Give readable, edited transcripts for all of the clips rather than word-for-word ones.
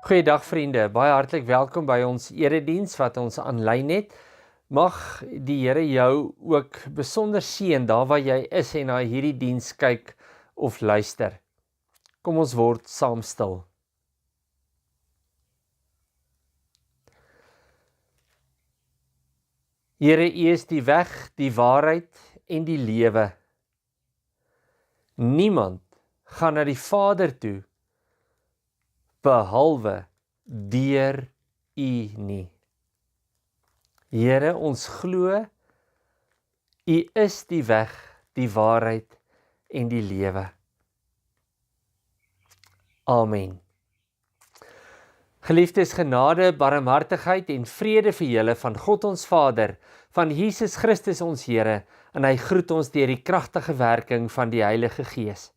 Goeiedag vriende, baie hartlik welkom by ons erediens wat ons aanlyn het. Mag die Here jou ook besonder seën daar waar jy is en na hierdie diens kyk of luister. Kom ons word saam stil. Here, U is die weg, die waarheid en die lewe. Niemand gaan na die Vader toe behalwe deur U nie. Here, ons glo, U is die weg, die waarheid en die lewe. Amen. Geliefdes, genade, barmhartigheid en vrede vir julle van God ons Vader, van Jesus Christus ons Here, en hy groet ons deur die kragtige werking van die Heilige Gees.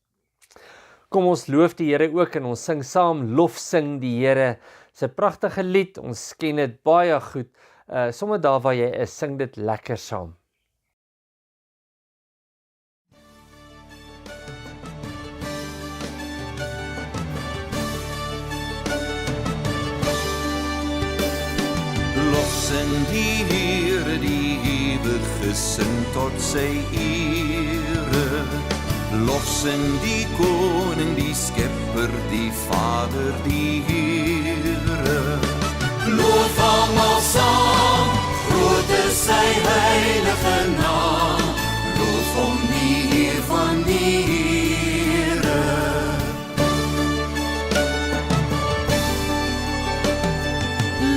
Kom ons loof die Here ook en ons sing saam, lof sing die Here, sy pragtige lied, ons ken dit baie goed, sommer daar waar jy is, sing dit lekker saam. Lof sing die Here, die ewige sin tot sy ere. Lof sing die Koning, die Skepper, die Vader, die Here. Loof almal saam, groot is sy heilige naam. Loof hom die Heer van die Here.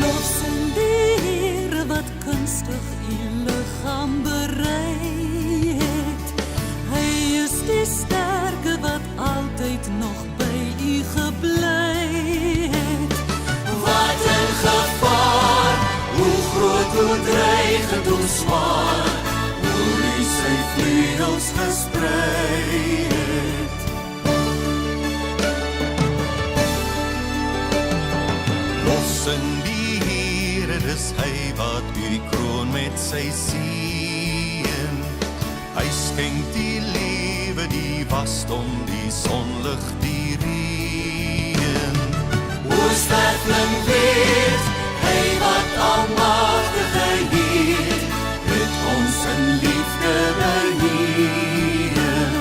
Lof sing die Here wat kunstig u liggaam berei het. Hy is die sterke wat altyd nog by u gebly het. Wat in gevaar, hoe groot, hoe dreigend, hoe zwaar, hoe u sy vleugels gesprei het. Lof sing die Here, dis hy wat u kroon met sy seën. Hy skenk die lewe, die wasdom, die sonlig, die reën. Hoe sterfling weet, hy wat almagtige Heer, het ons in liefde beheer.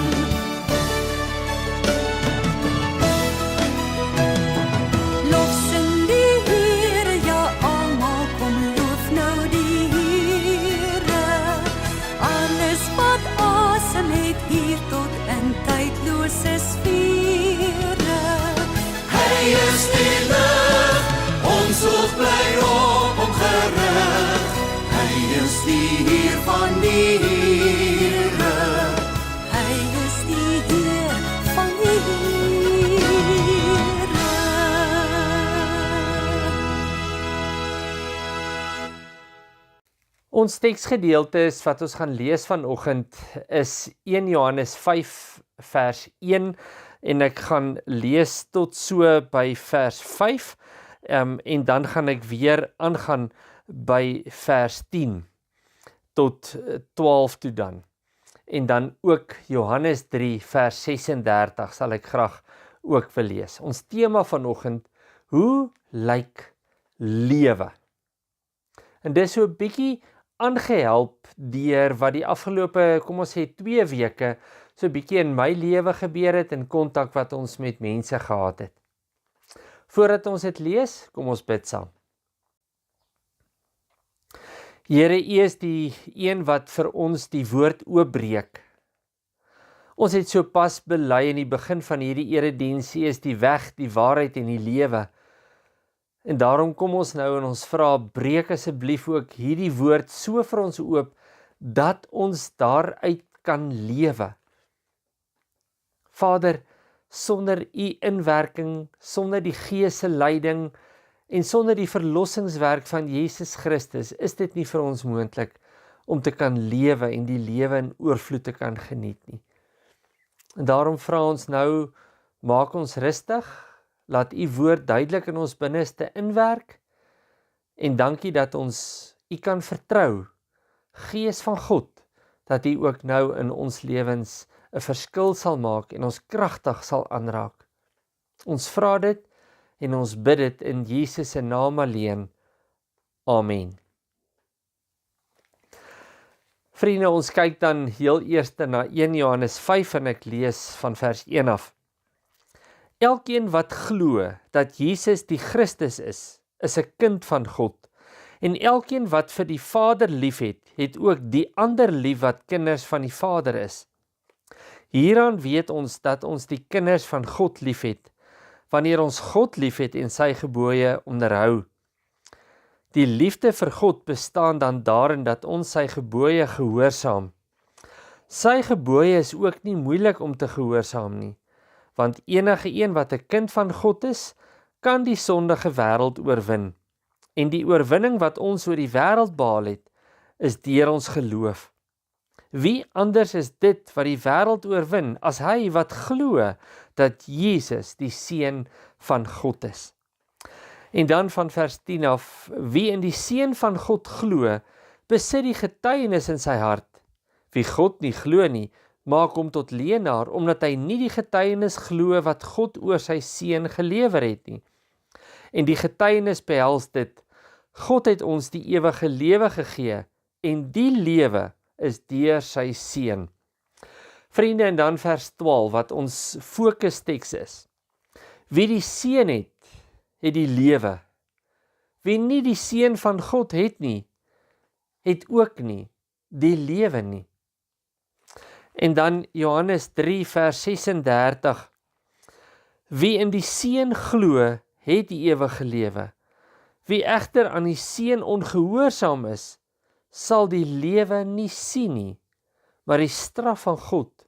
Lof sing die Here, ja almal kom loof nou die Here. Alles wat asem het hier tot in tydlose sfere. Hy is die lig, ons oog bly op hom gerig. Hy is die Heer van die Here. Hy is die Heer van die Here. Ons teksgedeeltes wat ons gaan lees vanoggend is 1 Johannes 5 vers 1 en ek gaan lees tot so by vers 5 en dan gaan ek weer aangaan by vers 10 tot 12 toe dan. En dan ook Johannes 3 vers 36 sal ek graag ook wil lees. Ons tema vanoggend, hoe lyk lewe? En dis so 'n bietjie aangehelp deur wat die afgelope, kom ons sê 2 weke, so 'n bietjie in my lewe gebeur het en kontak wat ons met mense gehad het. Voordat ons dit lees, kom ons bid saam. Here, U is die een wat vir ons die woord oopbreek. Ons het so pas bely in die begin van hierdie erediens, U is die weg, die waarheid en die lewe. En daarom kom ons nou en ons vra, breek asseblief ook hierdie woord so vir ons oop, dat ons daaruit kan lewe. Vader, sonder U inwerking, sonder die Gees se leiding en sonder die verlossingswerk van Jesus Christus, is dit nie vir ons moontlik om te kan lewe en die lewe in oorvloed te kan geniet nie. En daarom vra ons nou, maak ons rustig, laat U woord duidelik in ons binneste inwerk en dankie dat ons U kan vertrou, Gees van God, dat U ook nou in ons lewens 'n verskil sal maak en ons kragtig sal aanraak. Ons vra dit en ons bid dit in Jesus se naam alleen. Amen. Vriende, ons kyk dan heel eers na 1 Johannes 5 en ek lees van vers 1 af. Elkeen wat glo dat Jesus die Christus is 'n kind van God. En elkeen wat vir die Vader liefhet, het ook die ander lief wat kinders van die Vader is. Hieraan weet ons dat ons die kinders van God liefhet, wanneer ons God liefhet en sy gebooie onderhou. Die liefde vir God bestaan dan daarin dat ons sy gebooie gehoorsaam. Sy gebooie is ook nie moeilik om te gehoorsaam nie, want enige een wat 'n kind van God is, kan die sondige wêreld oorwin. En die oorwinning wat ons oor die wêreld behaal het, is deur ons geloof. Wie anders is dit wat die wêreld oorwin as hy wat glo dat Jesus die Seun van God is? En dan van vers 10 af, wie in die Seun van God glo, besit die getuienis in sy hart. Wie God nie glo nie, maak hom tot leienaar, omdat hy nie die getuienis glo wat God oor sy Seun gelewer het nie. En die getuienis behels dit, God het ons die ewige lewe gegee, en die lewe is deur sy Seun. Vriende, en dan vers 12, wat ons fokusteks is. Wie die Seun het, het die lewe. Wie nie die Seun van God het nie, het ook nie die lewe nie. En dan Johannes 3 vers 36. Wie in die Seun glo, het die ewige lewe. Wie egter aan die Seun ongehoorsaam is, sal die lewe nie sien nie, maar die straf van God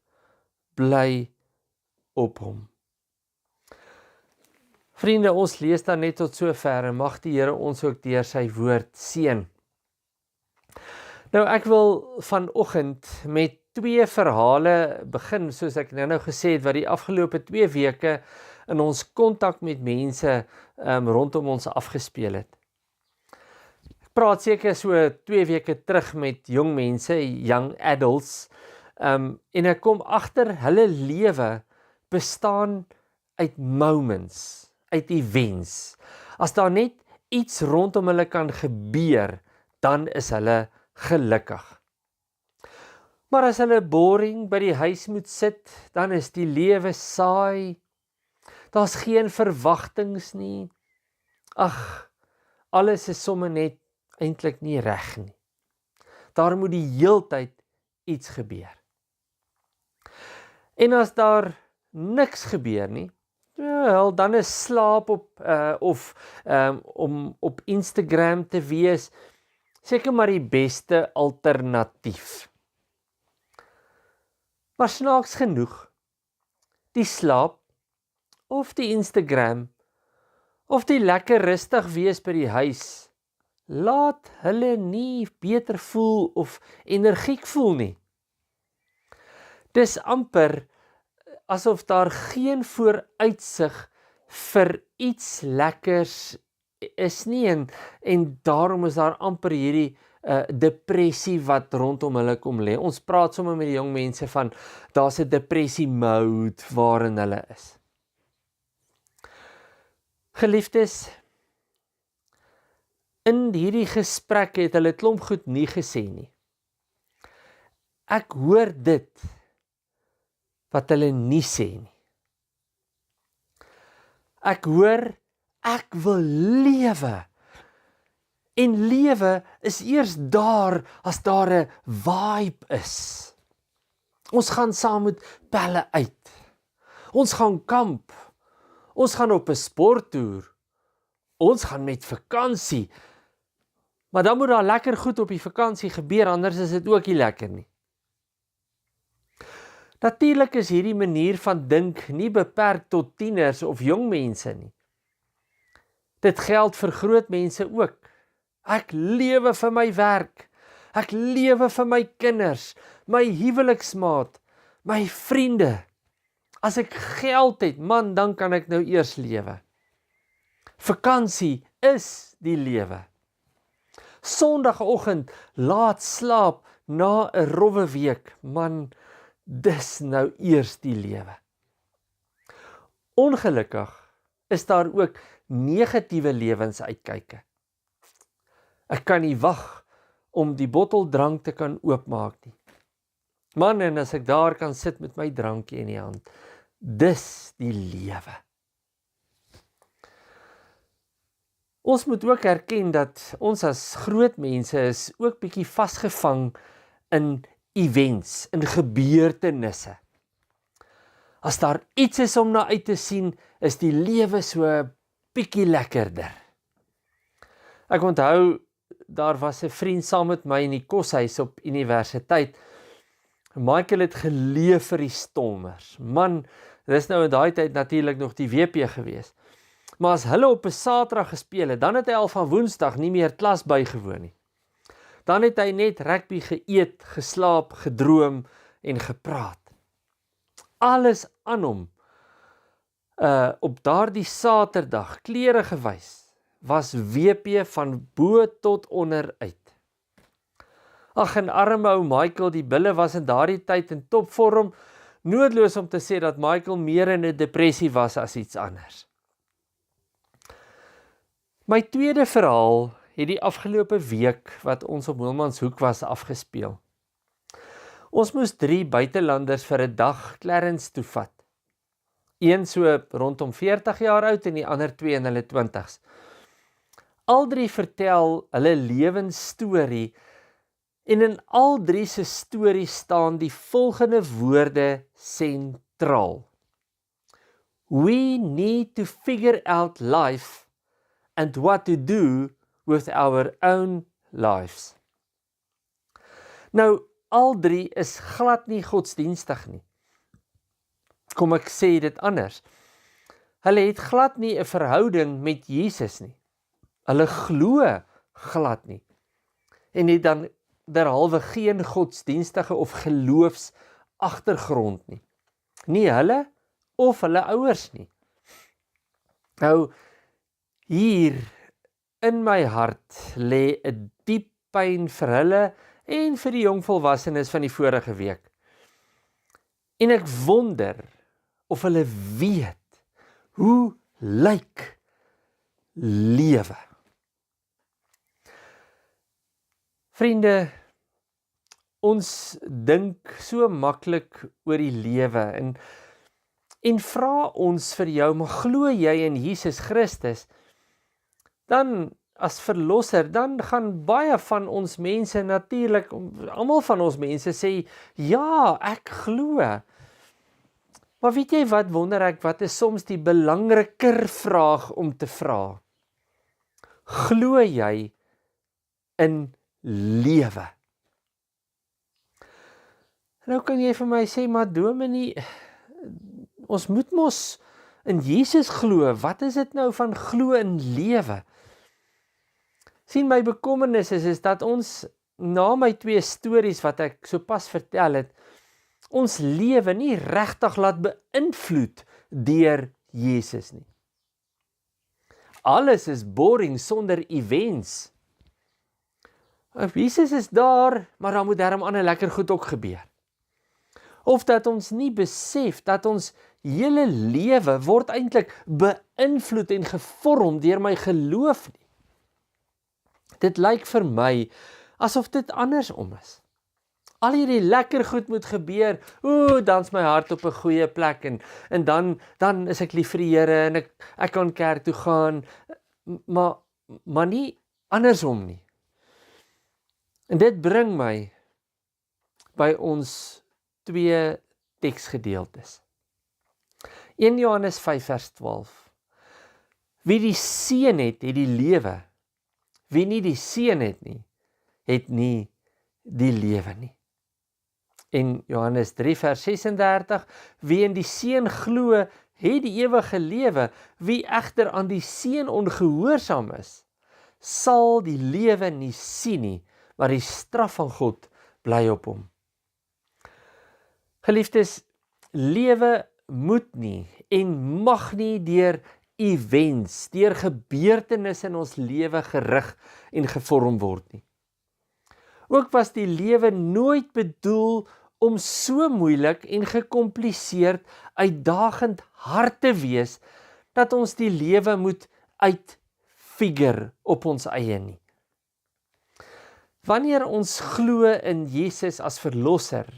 bly op hom. Vriende, ons lees dan net tot sover en mag die Here ons ook deur sy woord seën. Nou ek wil vanoggend met 2 verhale begin, soos ek nou gesê het, wat die afgelope 2 weke in ons kontak met mense rondom ons afgespeel het. Ek praat seker so 2 weke terug met jong mense, young adults, en ek kom agter hulle lewe bestaan uit moments, uit events. As daar net iets rondom hulle kan gebeur, dan is hulle gelukkig. Maar as hulle boring by die huis moet sit, dan is die lewe saai. Daar's geen verwagtings nie. Ag, alles is sommer net eintlik nie reg nie. Daar moet die heeltyd iets gebeur. En as daar niks gebeur nie, wel, dan is slaap om op Instagram te wees seker maar die beste alternatief. Maar snaaks genoeg, die slaap, of die Instagram, of die lekker rustig wees by die huis, laat hulle nie beter voel of energiek voel nie. Dis amper asof daar geen vooruitsig vir iets lekkers is nie, en daarom is daar amper hierdie depressie wat rondom hulle kom lê. Ons praat sommer met die jong mense van, daar's 'n depressie mode waarin hulle is. Geliefdes, in hierdie gesprek het hulle klomp goed nie gesê nie. Ek hoor dit wat hulle nie sê nie. Ek hoor, ek wil lewe. En lewe is eers daar as daar 'n vibe is. Ons gaan saam met pelle uit. Ons gaan kamp. Ons gaan op 'n sporttoer. Ons gaan met vakansie. Maar dan moet daar lekker goed op die vakansie gebeur, anders is dit ook nie lekker nie. Natuurlik is hierdie manier van dink nie beperk tot tieners of jong mense nie. Dit geld vir groot mense ook. Ek lewe vir my werk. Ek lewe vir my kinders, my huweliksmaat, my vriende. As ek geld het, man, dan kan ek nou eers lewe. Vakansie is die lewe. Sondagoggend laat slaap na 'n rowwe week, man, dis nou eers die lewe. Ongelukkig is daar ook negatiewe lewensuitkyke. Ek kan nie wag om die bottel drank te kan oopmaak nie. Man, en as ek daar kan sit met my drankie in die hand, dis die lewe. Ons moet ook erken dat ons as groot mense is ook bietjie vasgevang in events, in gebeurtenisse. As daar iets is om na uit te sien, is die lewe so bietjie lekkerder. Ek onthou, daar was 'n vriend saam met my in die koshuis op universiteit. Michael het geleef vir die Stormers. Man, dis nou in daai tyd natuurlik nog die WP gewees. Maar as hulle op 'n Saterdag gespeel het, dan het hy al van Woensdag nie meer klas bygewoon nie. Dan het hy net rugby geëet, geslaap, gedroom en gepraat. Alles aan hom. Op daardie Saterdag, klere gewys, was WP van bo tot onder uit. Ag, en arme ou Michael, die bulle was in daardie tyd in topvorm, noodloos om te sê dat Michael meer in 'n depressie was as iets anders. My tweede verhaal het die afgelope week wat ons op Moelmanshoek was afgespeel. Ons moes 3 buitelanders vir 'n dag Clarence toe vat. Een so rondom 40 jaar oud en die ander 2 in hulle 20's. Al 3 vertel hulle lewensstorie en in al 3 se stories staan die volgende woorde sentraal. We need to figure out life and what to do with our own lives. Nou, al 3 is glad nie godsdienstig nie. Kom ek sê dit anders. Hulle het glad nie 'n verhouding met Jesus nie. Hulle glo glad nie. En het dan derhalwe geen godsdienstige of geloofs agtergrond nie. Nie hulle of hulle ouers nie. Nou, hier in my hart lê 'n diep pyn vir hulle en vir die jong volwassenes van die vorige week. En ek wonder of hulle weet hoe lyk lewe. Vriende, ons dink so maklik oor die lewe en vra ons vir jou, maar glo jy in Jesus Christus? Dan as verlosser, dan gaan baie van ons mense natuurlik, almal van ons mense sê, ja, ek glo. Maar weet jy wat wonder ek, wat is soms die belangriker vraag om te vra? Glo jy in lewe? Nou kan jy vir my sê, maar Dominee, ons moet mos in Jesus glo. Wat is dit nou van glo in lewe? Sien, my bekommernis is dat ons, na my 2 stories wat ek sopas vertel het, ons lewe nie regtig laat beïnvloed deur Jesus nie. Alles is boring sonder events. Jesus is daar, maar dan moet daarom ander lekker goed ook gebeur. Of dat ons nie besef dat ons hele lewe word eintlik beïnvloed en gevorm deur my geloof nie. Dit lyk vir my asof dit andersom is. Al hierdie lekker goed moet gebeur, dan's my hart op 'n goeie plek en dan is ek lief vir die Here en ek kan kerk toe gaan, maar nie andersom nie. En dit bring my by ons 2 teksgedeeltes. 1 Johannes 5 vers 12. Wie die Seun het die lewe. Wie nie die Seun het nie die lewe nie. En Johannes 3 vers 36, wie in die Seun glo, het die ewige lewe, wie egter aan die Seun ongehoorsaam is, sal die lewe nie sien nie, maar die straf van God bly op hom. Geliefdes, lewe moet nie en mag nie deur events, deur gebeurtenisse in ons lewe gerig en gevorm word nie. Ook was die lewe nooit bedoel om so moeilik en gekompliseerd, uitdagend hard te wees, dat ons die lewe moet uitfigure op ons eie nie. Wanneer ons glo in Jesus as verlosser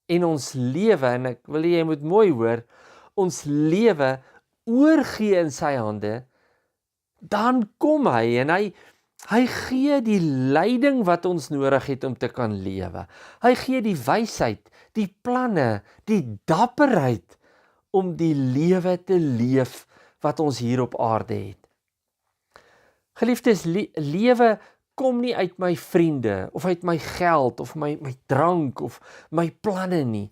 en ons lewe, en ek wil jy moet mooi hoor, ons lewe oorgee in sy hande, dan kom hy en hy gee die leiding wat ons nodig het om te kan lewe. Hy gee die wysheid, die planne, die dapperheid om die lewe te leef wat ons hier op aarde het. Geliefdes, lewe kom nie uit my vriende, of uit my geld, of my drank, of my planne nie.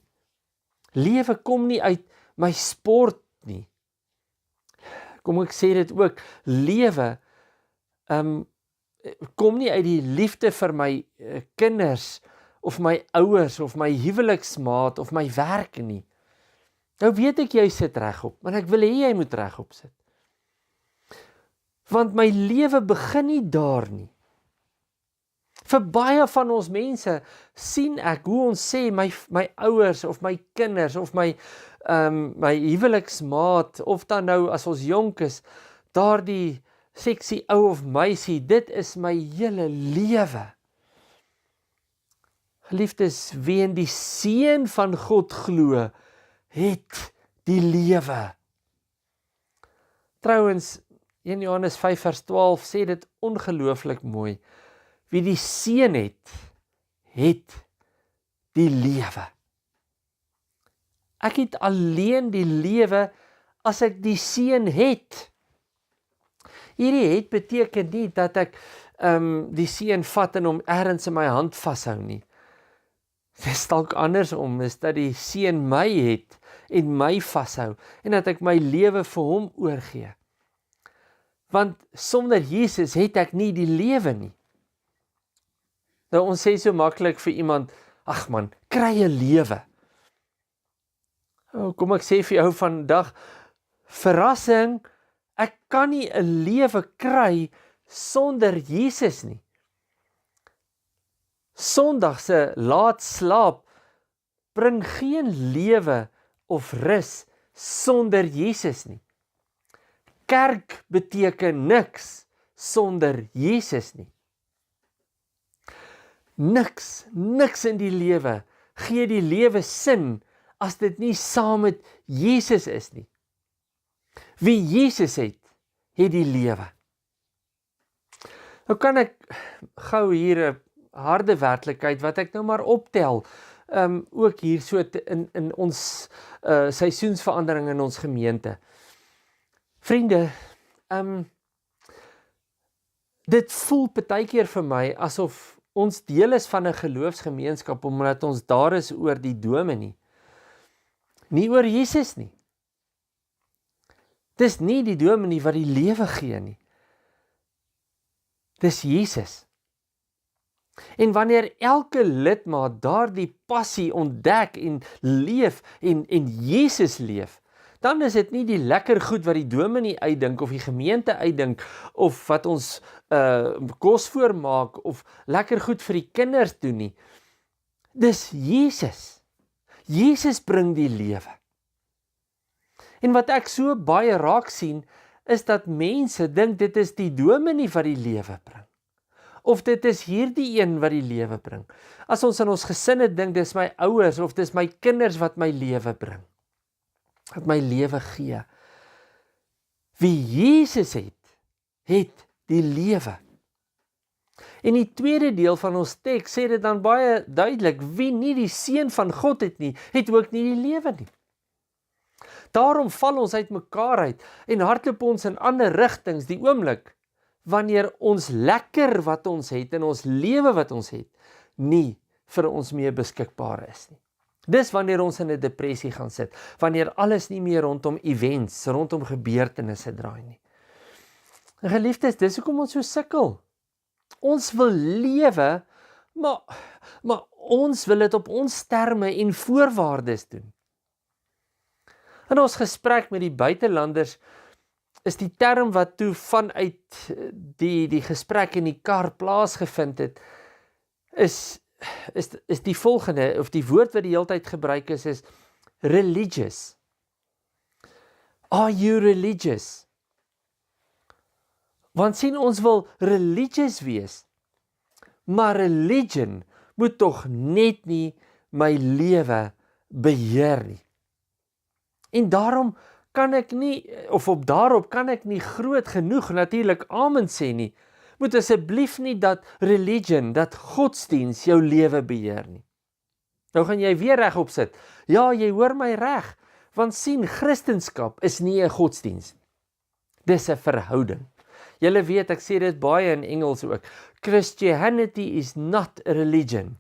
Lewe kom nie uit my sport nie. Kom ek sê dit ook, lewe kom nie uit die liefde vir my kinders, of my ouers, of my huweliksmaat, of my werk nie. Nou weet ek jy sit regop, maar ek wil hê jy moet regop sit. Want my lewe begin nie daar nie. Vir baie van ons mense sien ek hoe ons sê my ouers of my kinders of my huweliksmaat of dan nou as ons jonk is, daardie seksie ou of meisie, dit is my hele lewe. Geliefdes, wie in die seun van God glo, het die lewe. Trouwens, 1 Johannes 5 vers 12 sê dit ongelooflik mooi. Wie die seun het die lewe. Ek het alleen die lewe as ek die seun het. Hierdie het beteken nie dat ek die seun vat en hom ergens in my hand vashou nie. Dit is dalk andersom, is dat die seun my het en my vashou en dat ek my lewe vir hom oorgee. Want sonder Jesus het ek nie die lewe nie. Nou ons sê so maklik vir iemand, ag man, kry 'n lewe. Kom ek sê vir jou vandag, verrassing, ek kan nie 'n lewe kry sonder Jesus nie. Sondag se laat slaap bring geen lewe of rus sonder Jesus nie. Kerk beteken niks sonder Jesus nie. Niks in die lewe gee die lewe sin as dit nie saam met Jesus is nie. Wie Jesus het die lewe. Nou kan ek gou hier 'n harde werklikheid wat ek nou maar optel, ook hier so in ons seisoensverandering in ons gemeente. Vriende, dit voel partykeer vir my asof ons deel is van 'n geloofsgemeenskap omdat ons daar is oor die dominee, nie oor Jesus nie. Dis nie die dominee wat die lewe gee nie. Dis Jesus. En wanneer elke lidmaat daardie passie ontdek en leef en Jesus leef, dan is dit nie die lekker goed wat die dominee uitdink of die gemeente uitdink of wat ons kos voormaak of lekker goed vir die kinders doen nie. Dis Jesus. Jesus bring die lewe. En wat ek so baie raak sien, is dat mense dink dit is die dominee wat die lewe bring. Of dit is hierdie een wat die lewe bring. As ons in ons gesinne dink, dis my ouers of dis my kinders wat my lewe bring. Wat my lewe gee. Wie Jesus het die lewe. En die tweede deel van ons teks sê dit dan baie duidelik, wie nie die seun van God het nie, het ook nie die lewe nie. Daarom val ons uit mekaar uit en hardloop ons in ander rigtings die oomblik, wanneer ons lekker wat ons het en ons lewe wat ons het, nie vir ons meer beskikbaar is nie. Dis wanneer ons in 'n depressie gaan sit, wanneer alles nie meer rondom events, rondom gebeurtenisse draai nie. En geliefdes, dis hoekom ons so sukkel. Ons wil lewe, maar ons wil dit op ons terme en voorwaardes doen. In ons gesprek met die buitelanders is die term wat toe vanuit die gesprek in die kar plaasgevind het, is die volgende, of die woord wat die hele tyd gebruik is religious. Are you religious? Want sien, ons wil religious wees, maar religion moet tog net nie my lewe beheer nie. En daarom kan ek nie, of daarop kan ek nie groot genoeg natuurlik amen sê nie. Moet asseblief nie dat religion, dat godsdiens jou lewe beheer nie. Nou gaan jy weer regop sit. Ja, jy hoor my reg, want sien, Christendom is nie 'n godsdiens. Dis 'n verhouding. Julle weet, ek sê dit baie in Engels ook. Christianity is not a religion.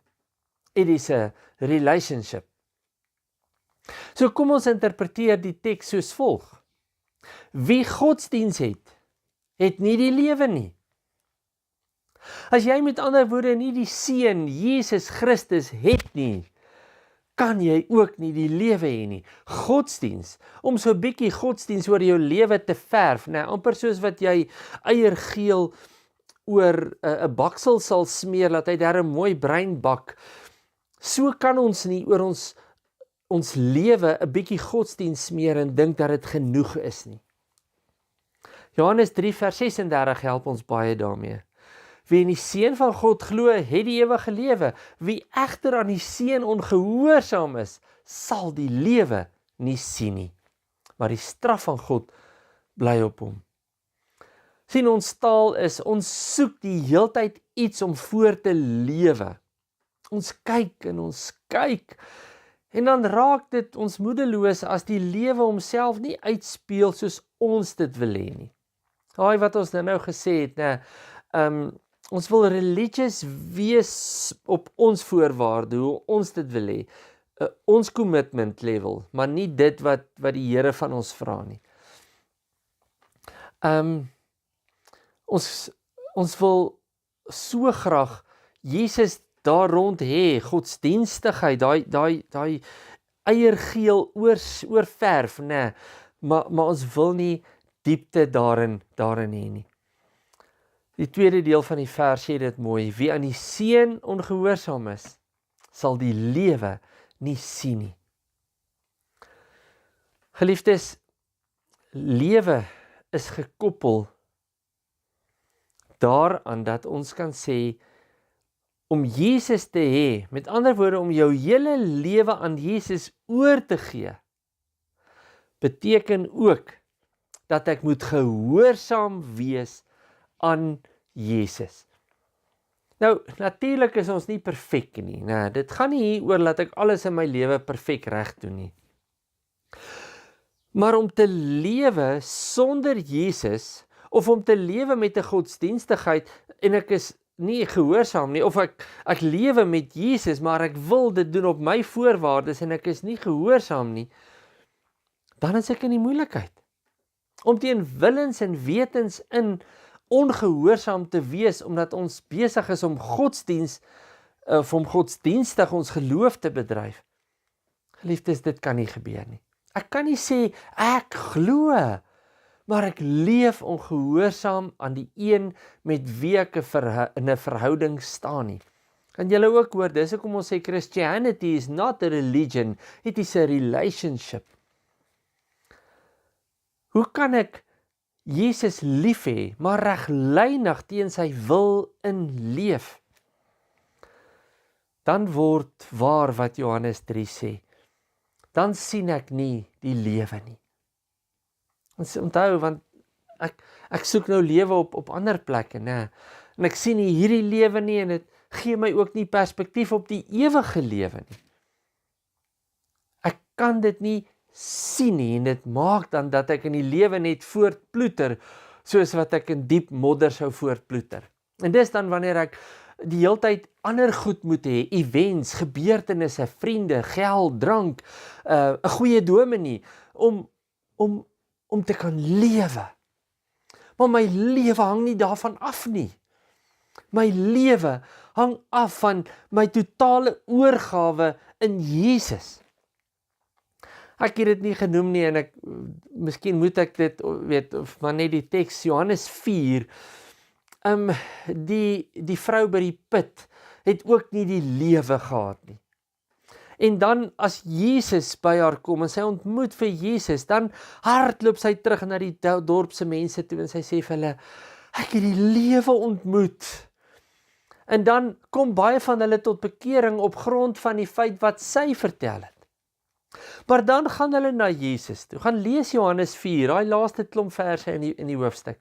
It is a relationship. So kom ons interpreteer die teks soos volg. Wie godsdiens het nie die lewe nie. As jy met ander woorde nie die Seun Jesus Christus het nie, kan jy ook nie die lewe hê nie. Godsdiens, om so 'n bietjie godsdiens oor jou lewe te verf, amper soos wat jy eiergeel oor 'n baksel sal smeer, laat hy daar 'n mooi bruin bak. So kan ons nie oor ons lewe 'n bietjie godsdiens smeer en dink dat dit genoeg is nie. Johannes 3 vers 36 help ons baie daarmee. Wie in die Seun van God glo, het die ewige lewe. Wie egter aan die Seun ongehoorsaam is, sal die lewe nie sien nie. Maar die straf van God bly op hom. Sien, ons taal is, ons soek die heeltyd iets om voor te lewe. Ons kyk en ons kyk. En dan raak dit ons moedeloos as die lewe homself nie uitspeel soos ons dit wil hê nie. Daai wat ons nou gesê het, ons wil religious wees op ons voorwaarde, hoe ons dit wil hê. Ons commitment level, maar nie dit wat die Here van ons vra nie. Ons wil so graag Jesus daar rond hê, godsdienstigheid, daai eiergeel oorverf, maar ons wil nie diepte daarin hê nie. Die tweede deel van die vers sê dit mooi, wie aan die Seun ongehoorsaam is, sal die lewe nie sien nie. Geliefdes, lewe is gekoppel daaraan dat ons kan sê, om Jesus te hê, met ander woorde om jou hele lewe aan Jesus oor te gee, beteken ook dat ek moet gehoorsaam wees aan Jesus. Nou, natuurlik is ons nie perfek nie. Dit gaan nie hier oor dat ek alles in my lewe perfek reg doen nie. Maar om te lewe sonder Jesus, of om te lewe met 'n godsdienstigheid, en ek is nie gehoorsaam nie, of ek lewe met Jesus, maar ek wil dit doen op my voorwaardes, en ek is nie gehoorsaam nie, dan is ek in die moeilikheid. Om teen willens en wetens in ongehoorsaam te wees, omdat ons besig is om godsdienstig ons geloof te bedryf. Geliefdes, dit kan nie gebeur nie. Ek kan nie sê, ek glo, maar ek leef ongehoorsaam aan die een met wie ek in 'n verhouding staan nie. Kan julle ook hoor, dis hoekom ons sê Christianity is not a religion, it is a relationship. Hoe kan ek Jesus lief hê, maar reglynig teen sy wil in leef? Dan word waar wat Johannes 3 sê. Dan sien ek nie die lewe nie. Ons onthou, want ek soek nou lewe op ander plekke, en ek sien nie hierdie lewe nie, en dit gee my ook nie perspektief op die ewige lewe nie. Ek kan dit nie sien nie, en dit maak dan dat ek in die lewe net voortploeter, soos wat ek in diep modder sou voortploeter. En dis dan wanneer ek die heeltyd ander goed moet hê, events, gebeurtenisse, vriende, geld, drank, 'n goeie dominee, om te kan lewe. Maar my lewe hang nie daarvan af nie. My lewe hang af van my totale oorgawe in Jesus. Ek het dit nie genoem nie, en miskien moet ek dit weet, of maar net die teks, Johannes 4, die vrou by die put, het ook nie die lewe gehad nie. En dan as Jesus by haar kom, en sy ontmoet vir Jesus, dan hardloop sy terug na die dorpse mense toe, en sy sê vir hulle, Ek het die lewe ontmoet. En dan kom baie van hulle tot bekering op grond van die feit wat sy vertel het. Maar dan gaan hulle na Jesus toe. Gaan lees Johannes 4, daai laaste klomp verse in die hoofstuk.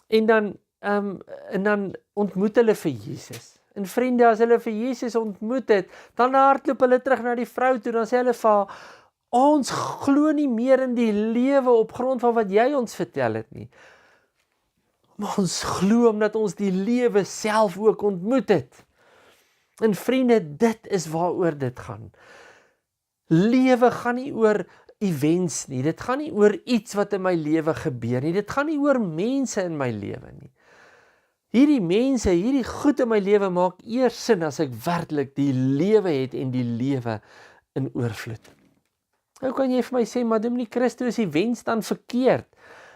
En dan ontmoet hulle vir Jesus. En vriende, as hulle vir Jesus ontmoet het, dan hardloop hulle terug na die vrou toe, dan sê hulle vir haar, ons glo nie meer in die lewe op grond van wat jy ons vertel het nie. Maar ons glo omdat ons die lewe self ook ontmoet het. En vriende, dit is waaroor dit gaan. Lewe gaan nie oor events nie, dit gaan nie oor iets wat in my lewe gebeur nie, dit gaan nie oor mense in my lewe nie. Hierdie mense, hierdie goed in my lewe maak eers sin as ek werklik die lewe het en die lewe in oorvloed. Nou kan jy vir my sê, maar Dominee Christo, is die wens dan verkeerd?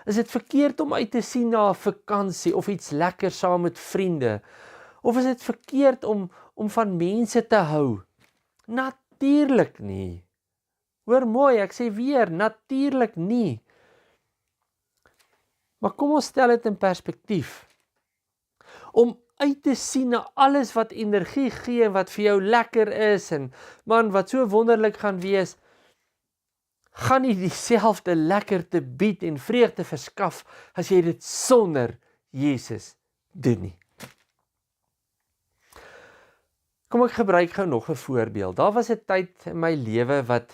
Is dit verkeerd om uit te sien na 'n vakansie of iets lekker saam met vriende? Of is dit verkeerd om van mense te hou? Natuurlik nie. Hoor mooi, ek sê weer, natuurlik nie. Maar kom ons stel dit in perspektief. Om uit te sien na alles wat energie gee, wat vir jou lekker is, en man, wat so wonderlik gaan wees, gaan nie dieselfde lekker te bied en vreugde verskaf, as jy dit sonder Jesus doen nie. Kom ek gebruik gou nog 'n voorbeeld. Daar was 'n tyd in my lewe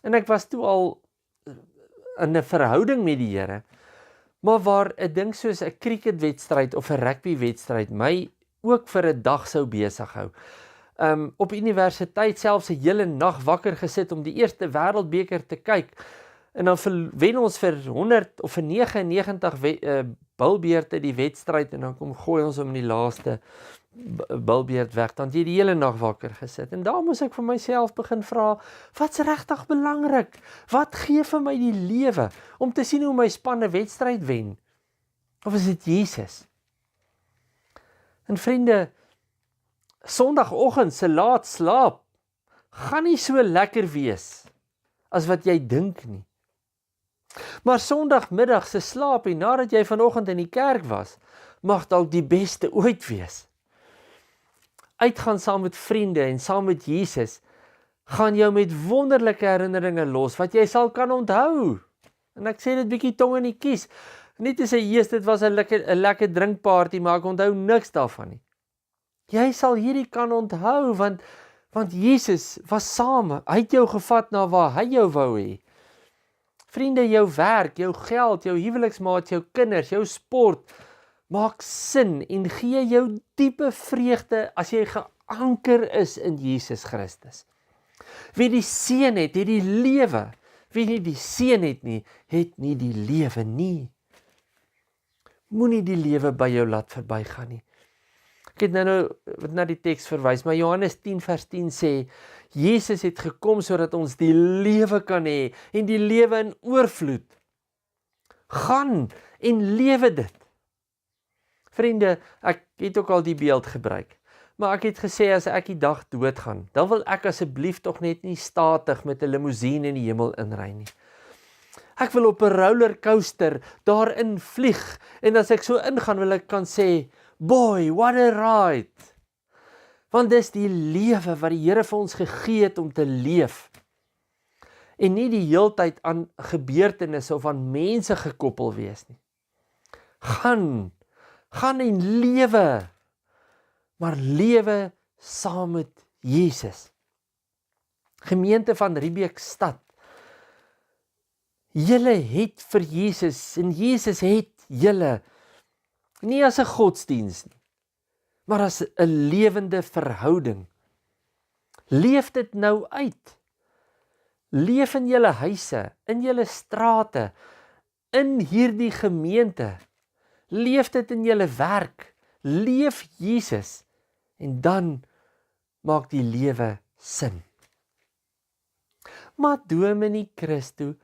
en ek was toe al in 'n verhouding met die Here, maar waar 'n ding soos 'n cricketwedstryd of 'n rugbywedstryd my ook vir 'n dag sou besig hou. Op universiteit selfs 'n hele nag wakker gesit om die eerste wêreldbeker te kyk. En dan wen ons vir 100 of vir 99 bilbeerte die wedstryd, en dan kom gooi ons hom in die laaste bilbeerd weg. Dan het jy die hele nag wakker gesit. En daar moes ek vir myself begin vra, wat's regtig belangrik? Wat gee vir my die lewe om te sien hoe my span 'n wedstryd wen? Of is dit Jesus? En vriende, Sondagoggend se laat slaap gaan nie so lekker wees as wat jy dink nie. Maar Sondagmiddag se slaapie nadat jy vanoggend in die kerk was, mag dalk die beste ooit wees. Uitgaan saam met vriende en saam met Jesus gaan jou met wonderlike herinneringe los wat jy sal kan onthou. En ek sê dit bietjie tong in die kies. Nie te sê, Jesus, dit was 'n lekker drinkparty, maar ek onthou niks daarvan nie. Jy sal hierdie kan onthou, want Jesus was saam. Hy het jou gevat na waar hy jou wou hê. Vriende, jou werk, jou geld, jou huweliksmaat, jou kinders, jou sport, maak sin en gee jou diepe vreugde as jy geanker is in Jesus Christus. Wie die seun het die lewe. Wie nie die seun het nie die lewe nie. Moenie die lewe by jou laat verbygaan nie. Ek het nou na die teks verwys, maar Johannes 10 vers 10 sê, Jesus het gekom sodat ons die lewe kan hê, en die lewe in oorvloed. Gaan en lewe dit. Vriende, ek het ook al die beeld gebruik, maar ek het gesê, as ek die dag doodgaan, dan wil ek asseblief tog net nie statig met 'n limousine in die hemel inry nie. Ek wil op 'n rollercoaster daarin vlieg, en as ek so ingaan, wil ek kan sê, boy, what a ride! Want dis die lewe wat die Here vir ons gegee het om te leef. En nie die heeltyd aan gebeurtenisse of aan mense gekoppel wees nie. Gaan en lewe, maar lewe saam met Jesus. Gemeente van Riebeekstad, julle het vir Jesus, en Jesus het julle, nie as 'n godsdiens nie, maar as 'n lewende verhouding. Leef dit nou uit. Leef in julle huise, in julle strate, in hierdie gemeente. Leef dit in julle werk. Leef Jesus, en dan maak die lewe sin. Maar Dominee Christo,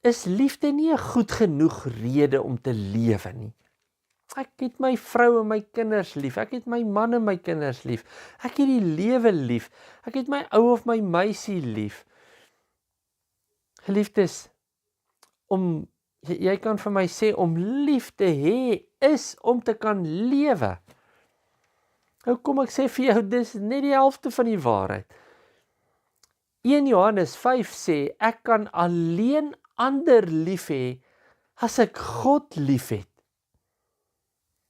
is liefde nie 'n goed genoeg rede om te lewe nie? Ek het my vrou en my kinders lief, ek het my man en my kinders lief, ek het die lewe lief, ek het my ou of my meisie lief. Geliefdes, om Jy kan vir my sê, om lief te hê is om te kan lewe. Nou kom ek sê vir jou, dis net die helfte van die waarheid. 1 Johannes 5 sê, ek kan alleen ander lief hê, as ek God lief het.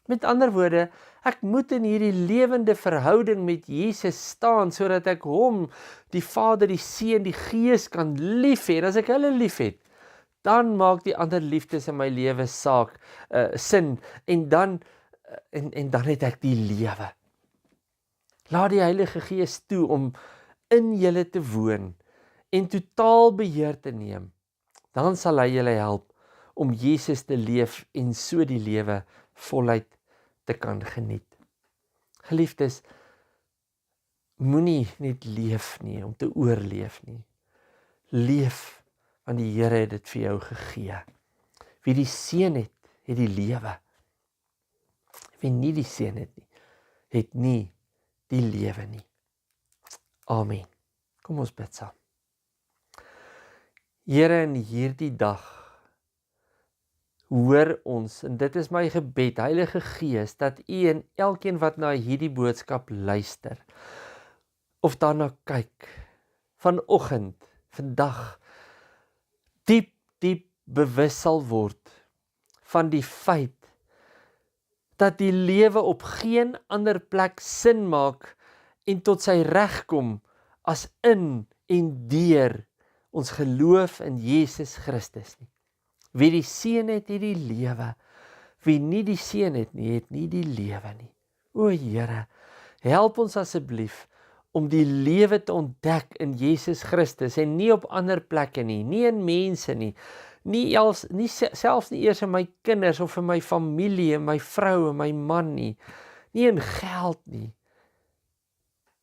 Met ander woorde, ek moet in hierdie lewende verhouding met Jesus staan, sodat ek hom, die Vader, die Seun, die Gees kan lief hê. En as ek hulle lief het, dan maak die ander liefdes in my lewe saak, sin, en dan het ek die lewe. Laat die Heilige Gees toe om in julle te woon en totaal beheer te neem. Dan sal hy julle help om Jesus te leef en so die lewe voluit te kan geniet. Geliefdes, moenie net leef nie om te oorleef nie. Leef, want die Here het dit vir jou gegee. Wie die Seun het, het die lewe. Wie nie die Seun het nie die lewe nie. Amen. Kom ons bid saam. Here, in hierdie dag hoor ons, en dit is my gebed, Heilige Gees, dat U en elkeen wat na hierdie boodskap luister, of daarna kyk, vanoggend, vandag, diep bewus sal word van die feit dat die lewe op geen ander plek sin maak en tot sy reg kom as in en deur ons geloof in Jesus Christus nie. Wie die Seun het die lewe, wie nie die Seun het nie die lewe nie. O Here, help ons asseblief om die lewe te ontdek in Jesus Christus en nie op ander plekke nie, nie in mense nie, selfs nie eers in my kinders of in my familie, in my vrou en my man nie in geld nie,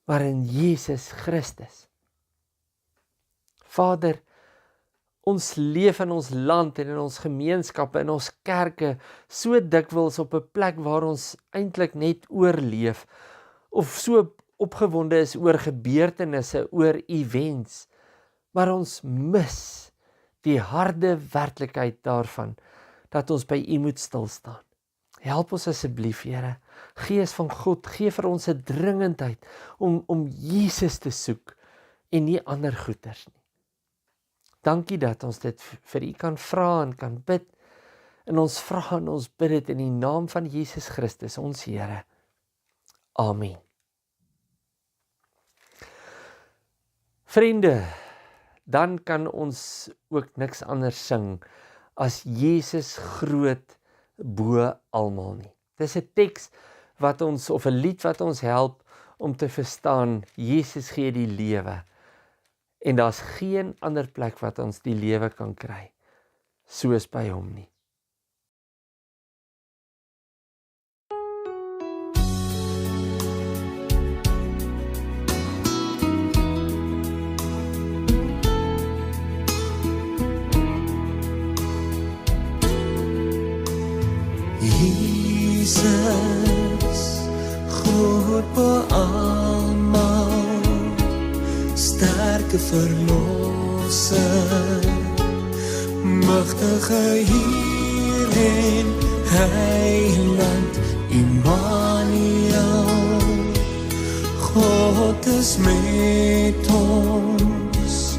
maar in Jesus Christus. Vader, ons leef in ons land en in ons gemeenskappe, in ons kerke, so dikwels op 'n plek waar ons eintlik net oorleef, of so opgewonde is oor gebeurtenisse, oor events, maar ons mis die harde werklikheid daarvan, dat ons by U moet stil staan. Help ons asseblief, Here, Gees van God, gee vir ons 'n dringendheid om Jesus te soek en nie ander goeders nie. Dankie dat ons dit vir U kan vra en kan bid, en ons vra en ons bid dit in die naam van Jesus Christus, ons Here. Amen. Vriende, dan kan ons ook niks anders sing as Jesus groot bo almal nie. Dis 'n teks wat ons, of 'n lied wat ons help om te verstaan, Jesus gee die lewe. En daar's geen ander plek wat ons die lewe kan kry, soos by hom nie. Jesus, groot bo almal, sterke verlosser, magtige Heer en Heiland, Immanuel, God is met ons,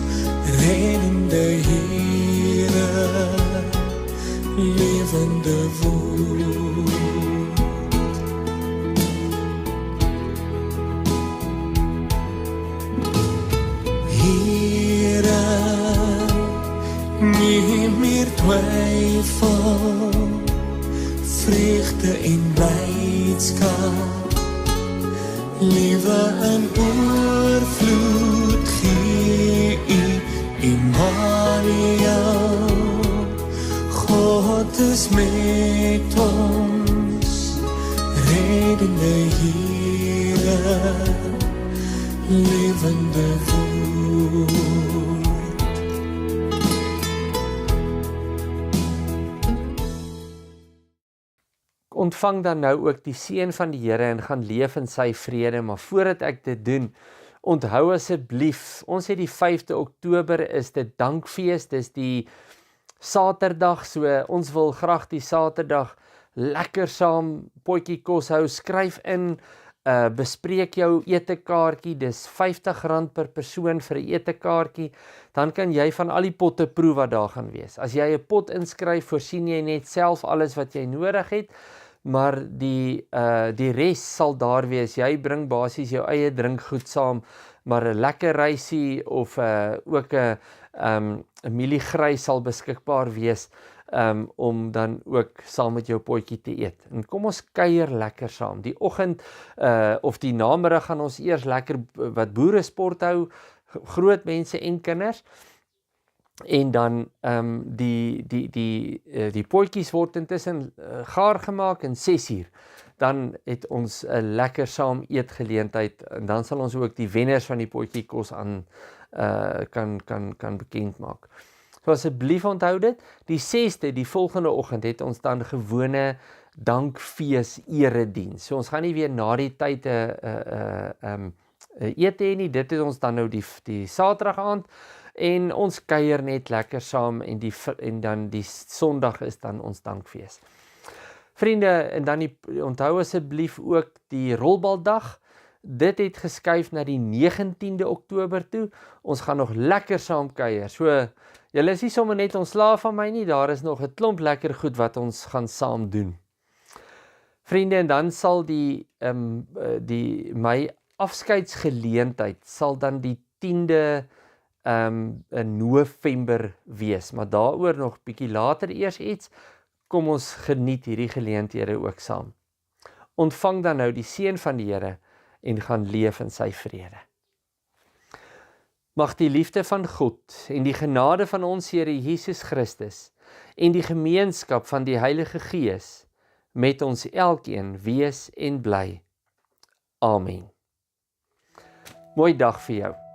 reddende Here, levende woord. Here, nie meer twyfel, vreugde en blydskap, lewe in oorvloed gee U, Immanuel, God is met ons, reddende Here, levende woord. Ontvang dan nou ook die seën van die Here en gaan leef in sy vrede, maar voordat ek dit doen, onthou asseblief, ons het die 5de Oktober is dit Dankfees, dis die Saterdag, so ons wil graag die Saterdag lekker saam potjie kos hou. Skryf in, bespreek jou etekaartjie, dis R50 per persoon vir 'n etekaartjie, dan kan jy van al die potte proe wat daar gaan wees. As jy 'n pot inskryf, voorsien jy net self alles wat jy nodig het, maar die res sal daar wees. Jy bring basies jou eie drinkgoed saam, maar 'n lekker reisie of ook 'n mieliegrys sal beskikbaar wees om dan ook saam met jou potjie te eet. En kom ons kuier lekker saam. Die oggend of die namiddag gaan ons eers lekker wat boeresport hou, groot mense en kinders. En dan die potjies word intussen gaar gemaak in 6 uur. Dan het ons 'n lekker saam eetgeleentheid en dan sal ons ook die wenners van die potjie kos aan kan bekend maak. So asseblief onthou dit, die 6de, die volgende oggend het ons dan gewone dankfees erediens. So ons gaan nie weer na die tyd eet hê nie, dit is ons dan nou die Saterdag aand en ons kuier net lekker saam en dan die Sondag is dan ons dankfees. Vriende, en dan onthou asseblief ook die rolbaldag. Dit het geskuif na die 19de Oktober toe. Ons gaan nog lekker saam kuier. So, julle is nie sommer net ontslaaf van my nie, daar is nog 'n klomp lekker goed wat ons gaan saam doen. Vriende, en dan sal my afskeidsgeleentheid sal dan die 10de in November wees, maar daaroor nog bietjie later eers iets. Kom ons geniet hierdie geleenthede ook saam. Ontvang dan nou die seën van die Here en gaan leef in sy vrede. Mag die liefde van God en die genade van ons Here Jesus Christus en die gemeenskap van die Heilige Gees met ons elkeen wees en bly. Amen. Mooi dag vir jou.